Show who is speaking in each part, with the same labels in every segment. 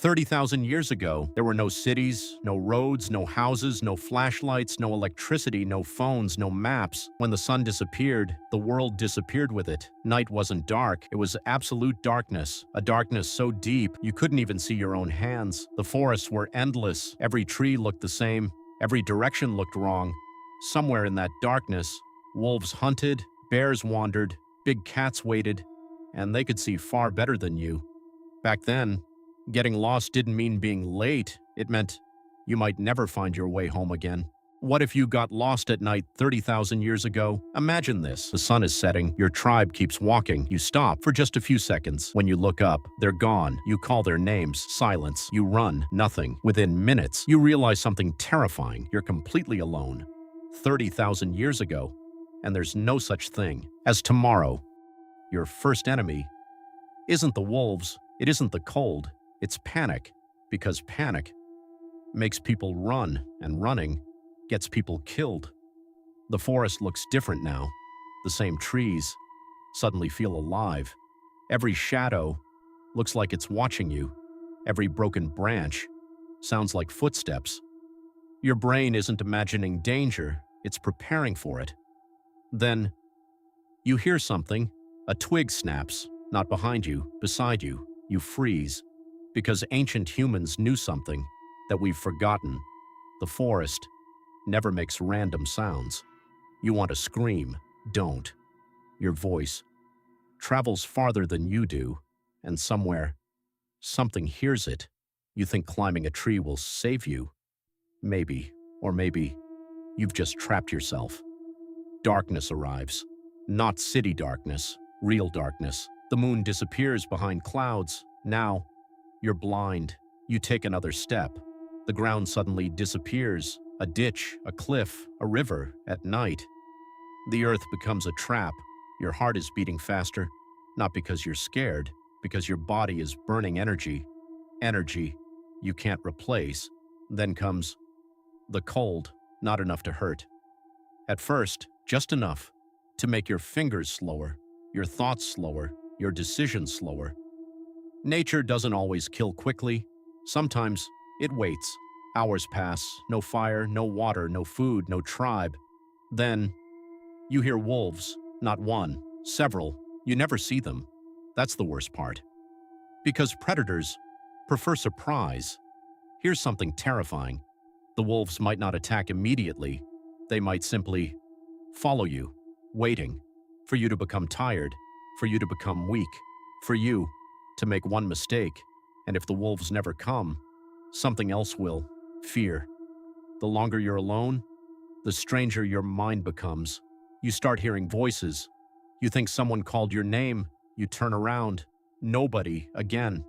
Speaker 1: 30,000 years ago, there were no cities, no roads, no houses, no flashlights, no electricity, no phones, no maps. When the sun disappeared, the world disappeared with it. Night wasn't dark, it was absolute darkness. A darkness so deep, you couldn't even see your own hands. The forests were endless. Every tree looked the same. Every direction looked wrong. Somewhere in that darkness, wolves hunted, bears wandered, big cats waited, and they could see far better than you. Back then, getting lost didn't mean being late. It meant you might never find your way home again. What if you got lost at night 30,000 years ago? Imagine this. The sun is setting. Your tribe keeps walking. You stop for just a few seconds. When you look up, they're gone. You call their names. Silence. You run. Nothing. Within minutes, you realize something terrifying. You're completely alone. 30,000 years ago. And there's no such thing as tomorrow. Your first enemy isn't the wolves. It isn't the cold. It's panic, because panic makes people run, and running gets people killed. The forest looks different now. The same trees suddenly feel alive. Every shadow looks like it's watching you. Every broken branch sounds like footsteps. Your brain isn't imagining danger, it's preparing for it. Then you hear something. A twig snaps, not behind you, beside you. You freeze. Because ancient humans knew something that we've forgotten. The forest never makes random sounds. You want to scream, don't. Your voice travels farther than you do, and somewhere, something hears it. You think climbing a tree will save you. Maybe, or maybe, you've just trapped yourself. Darkness arrives. Not city darkness, real darkness. The moon disappears behind clouds. Now, you're blind. You take another step. The ground suddenly disappears. A ditch, a cliff, a river at night. The earth becomes a trap. Your heart is beating faster, not because you're scared, because your body is burning energy. Energy you can't replace. Then comes the cold, not enough to hurt. At first, just enough to make your fingers slower, your thoughts slower, your decisions slower. Nature doesn't always kill quickly. Sometimes it waits. Hours pass, no fire, no water, no food, no tribe. Then you hear wolves, not one, several. You never see them. That's the worst part. Because predators prefer surprise. Here's something terrifying. The wolves might not attack immediately. They might simply follow you, waiting for you to become tired, for you to become weak, for you to make one mistake, and if the wolves never come, something else will. Fear. The longer you're alone, the stranger your mind becomes. You start hearing voices. You think someone called your name. You turn around. Nobody again.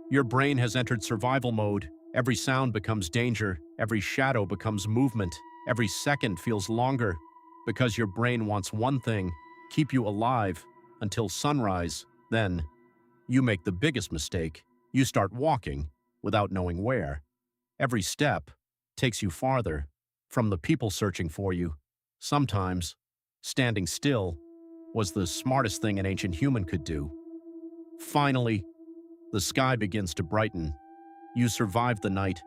Speaker 1: Your brain has entered survival mode. Every sound becomes danger. Every shadow becomes movement. Every second feels longer. Because your brain wants one thing, keep you alive until sunrise. Then you make the biggest mistake. You start walking without knowing where. Every step takes you farther from the people searching for you. Sometimes, standing still was the smartest thing an ancient human could do. Finally, the sky begins to brighten. You survived the night,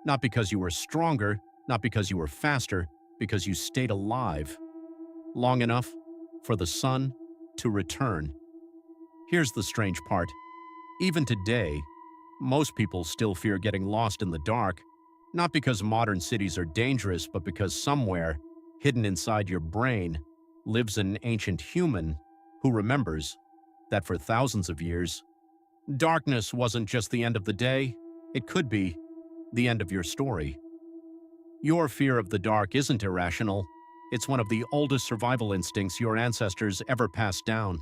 Speaker 1: not because you were stronger, not because you were faster, because you stayed alive long enough for the sun to return. Here's the strange part. Even today, most people still fear getting lost in the dark, not because modern cities are dangerous, but because somewhere, hidden inside your brain, lives an ancient human who remembers that for thousands of years, darkness wasn't just the end of the day, it could be the end of your story. Your fear of the dark isn't irrational. It's one of the oldest survival instincts your ancestors ever passed down.